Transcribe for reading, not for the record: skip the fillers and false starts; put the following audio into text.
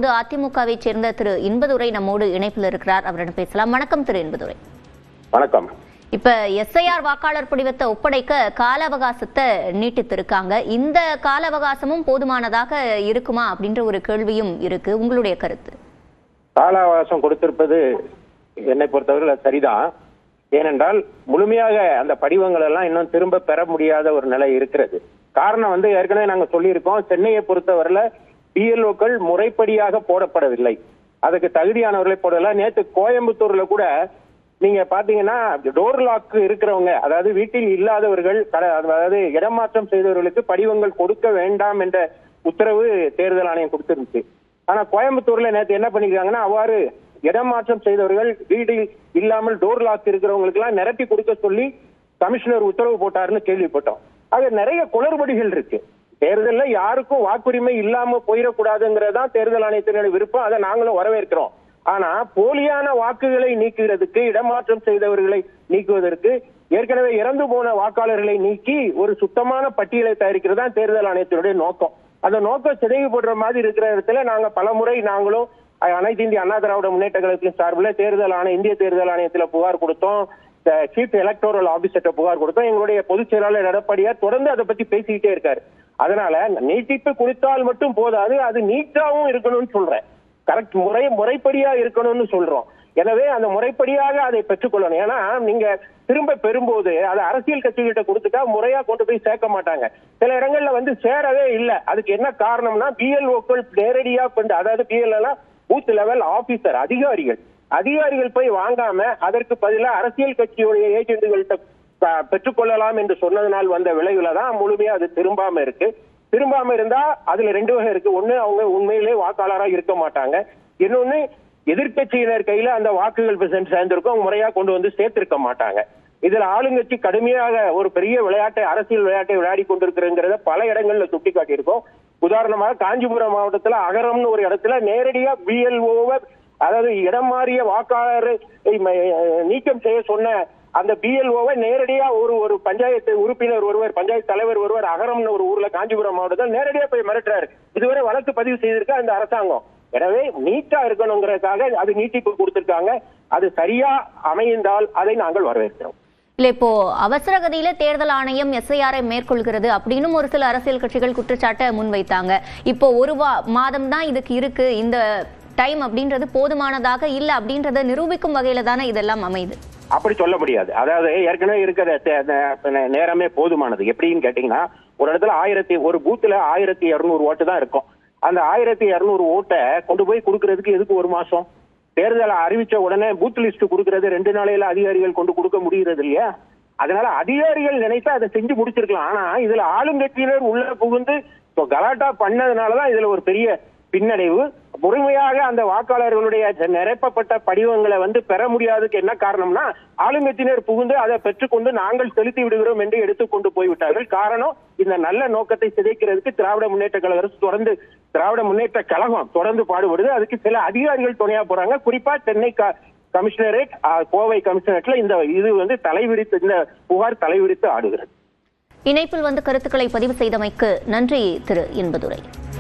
அதிமுகவை சேர்ந்த திரு இன்பதுரை நம்மோடு இணைப்பில் இருக்கிறார். அவரிடம் பேசலாம். வணக்கம் திரு இன்பதுரை. வணக்கம். இப்ப எஸ்ஐஆர் வாக்காளர் படிவத்தை ஒப்படைக்க கால அவகாசத்தை நீட்டித்திருக்காங்க. இந்த கால அவகாசமும் போதுமானதாக இருக்குமா அப்படின்ற ஒரு கேள்வியும் இருக்கு. உங்களுடைய கருத்து? கால அவகாசம் கொடுத்திருப்பது என்னை பொறுத்தவரை சரிதான். ஏனென்றால் முழுமையாக அந்த படிவங்கள் எல்லாம் இன்னும் திரும்ப பெற முடியாத ஒரு நிலை இருக்கிறது. காரணம் ஏற்கனவே நாங்க சொல்லியிருக்கோம், சென்னையை பொறுத்தவரையில பிஎல்ஓக்கள் முறைப்படியாக போடப்படவில்லை, அதுக்கு தகுதியானவர்களை போடல. நேற்று கோயம்புத்தூர்ல கூட நீங்க பாத்தீங்கன்னா டோர் லாக் இருக்கிறவங்க, அதாவது வீட்டில் இல்லாதவர்கள், அதாவது இடமாற்றம் செய்தவர்களுக்கு படிவங்கள் கொடுக்க வேண்டாம் என்ற உத்தரவு தேர்தல் ஆணையம் கொடுத்திருந்துச்சு. ஆனா கோயம்புத்தூர்ல நேற்று என்ன பண்ணிருக்காங்கன்னா, அவ்வாறு இடமாற்றம் செய்தவர்கள் வீடு இல்லாமல் டோர் லாக் இருக்கிறவங்களுக்கு எல்லாம் நிரப்பி கொடுக்க சொல்லி கமிஷனர் உத்தரவு போட்டாருன்னு கேள்விப்பட்டோம். அது நிறைய குளறுபடிகள் இருக்கு. தேர்தலில் யாருக்கும் வாக்குரிமை இல்லாம போயிடக்கூடாதுங்கிறதான் தேர்தல் ஆணையத்தினுடைய விருப்பம். அதை நாங்களும் வரவேற்கிறோம். ஆனா போலியான வாக்குகளை நீக்குகிறதுக்கு, இடமாற்றம் செய்தவர்களை நீக்குவதற்கு, ஏற்கனவே இறந்து போன வாக்காளர்களை நீக்கி ஒரு சுத்தமான பட்டியலை தயாரிக்கிறது தான் தேர்தல் ஆணையத்தினுடைய நோக்கம். அந்த நோக்கம் சிதைவுபடுற மாதிரி இருக்கிற இடத்துல நாங்க பலமுறை நாங்களும் அனைத்து இந்திய அண்ணா திராவிட முன்னேற்ற கழகத்தின் சார்பில் இந்திய தேர்தல் ஆணையத்தில் புகார் கொடுத்தோம். சீஃப் எலக்டோரல் ஆபீசர்ட்ட புகார் கொடுத்தோம். எங்களுடைய பொதுச் செயலாளர் எடப்பாடியார் தொடர்ந்து அதை பத்தி பேசிக்கிட்டே இருக்காரு. அதனால நீட்டிப்பு கொடுத்தால் மட்டும் போதாது, அது நீட்டாவும் இருக்கணும்னு சொல்றேன். கரெக்ட் முறைப்படியா இருக்கணும்னு சொல்றோம். எனவே அந்த முறைப்படியாக அதை பெற்றுக்கொள்ளணும். ஏன்னா நீங்க திரும்ப பெறும்போது அதை அரசியல் கட்சிகிட்ட கொடுத்துட்டா முறையா கொண்டு போய் சேர்க்க மாட்டாங்க. சில இடங்கள்ல சேரவே இல்லை. அதுக்கு என்ன காரணம்னா பிஎல்ஓக்கள் நேரடியா அதாவது பிஎல்ஓ பூத் லெவல் ஆபீசர் அதிகாரிகள் போய் வாங்காம அதற்கு பதிலாக அரசியல் கட்சியுடைய ஏஜென்ட்டுகள்கிட்ட பெற்றுக்கொள்ளலாம் என்று சொன்னதனால் வந்த விளைவுல தான் முழுமையா அது திரும்பாம இருக்கு. திரும்பாம இருந்தா அதுல ரெண்டு வகை இருக்கு. ஒண்ணு, அவங்க உண்மையிலே வாக்காளராக இருக்க மாட்டாங்க. இன்னொன்னு, எதிர்கட்சியினர் கையில அந்த வாக்குகள் சேர்ந்திருக்கும், முறையா கொண்டு வந்து சேர்த்திருக்க மாட்டாங்க. இதுல ஆளுங்கட்சி கடுமையாக ஒரு பெரிய அரசியல் விளையாட்டை விளையாடி கொண்டிருக்கிறத பல இடங்கள்ல சுட்டி காட்டியிருக்கோம். உதாரணமாக காஞ்சிபுரம் மாவட்டத்துல அகரம்னு ஒரு இடத்துல நேரடியா பிஎல்ஓவை, அதாவது இடம் மாறிய வாக்காளரை நீக்கம் செய்ய சொன்ன அந்த பிஎல்ஓவை நேரடியா ஒரு பஞ்சாயத்து உறுப்பினர் ஒருவர், பஞ்சாயத்து தலைவர் ஒருவர் அகரம்னு ஒரு ஊர்ல காஞ்சிபுரம் மாவட்டத்தில் நேரடியா போய் மிரட்டுறாரு. இதுவரை வழக்கு பதிவு செய்திருக்க அந்த அரசாங்கம். எனவே நீட்டா இருக்கணுங்கிறதுக்காக அது நீட்டிப்பு கொடுத்திருக்காங்க. அது சரியா அமைந்தால் அதை நாங்கள் வரவேற்கிறோம். இல்ல, இப்போ அவசரகதியில தேர்தல் ஆணையம் எஸ்ஐஆரை மேற்கொள்கிறது அப்படின்னு ஒரு சில அரசியல் கட்சிகள் குற்றச்சாட்டை முன்வைத்தாங்க. இப்போ ஒரு மாதம் தான் இதுக்கு இருக்கு, இந்த டைம் அப்படின்றது போதுமானதாக இல்ல அப்படின்றத நிரூபிக்கும் வகையில தானே இதெல்லாம் அமையுது. அப்படி சொல்ல முடியாது. அதாவது ஏற்கனவே இருக்கிற நேரமே போதுமானது. எப்படின்னு கேட்டீங்கன்னா, ஒரு இடத்துல ஒரு பூத்துல 1200 ஓட்டு தான் இருக்கும். அந்த 1200 ஓட்டை கொண்டு போய் கொடுக்கறதுக்கு எதுக்கு ஒரு மாசம்? தேர்தலை அறிவிச்ச உடனே பூத் லிஸ்ட் கொடுக்கறது 2 நாளையில அதிகாரிகள் கொண்டு கொடுக்க முடிகிறது இல்லையா? அதனால அதிகாரிகள் நினைத்தா அதை செஞ்சு முடிச்சிருக்கலாம். ஆனா இதுல ஆளுங்கட்சியினர் உள்ள புகுந்து கலாட்டா பண்ணதுனாலதான் இதுல ஒரு பெரிய பின்னடைவு. முழுமையாக அந்த வாக்காளர்களுடைய நிரப்பப்பட்ட படிவங்களை பெற முடியாததுக்கு என்ன காரணம்னா, ஆளுங்கட்சியினர் புகுந்து அதை பெற்றுக்கொண்டு நாங்கள் செலுத்தி விடுகிறோம் என்று எடுத்துக்கொண்டு போய்விட்டார்கள். காரணம், இந்த நல்ல நோக்கத்தை சிதைக்கிறதுக்கு திராவிட முன்னேற்ற கழகம் தொடர்ந்து பாடுபடுது. அதுக்கு சில அதிகாரிகள் துணையா போறாங்க. குறிப்பா சென்னை கமிஷனரேட், கோவை கமிஷனரேட்ல இது தலைவிரித்து, இந்த புகார் தலைவிரித்து ஆடுகிறது. இணைப்பில் கருத்துக்களை பதிவு செய்தமைக்கு நன்றி திரு இன்பதுரை.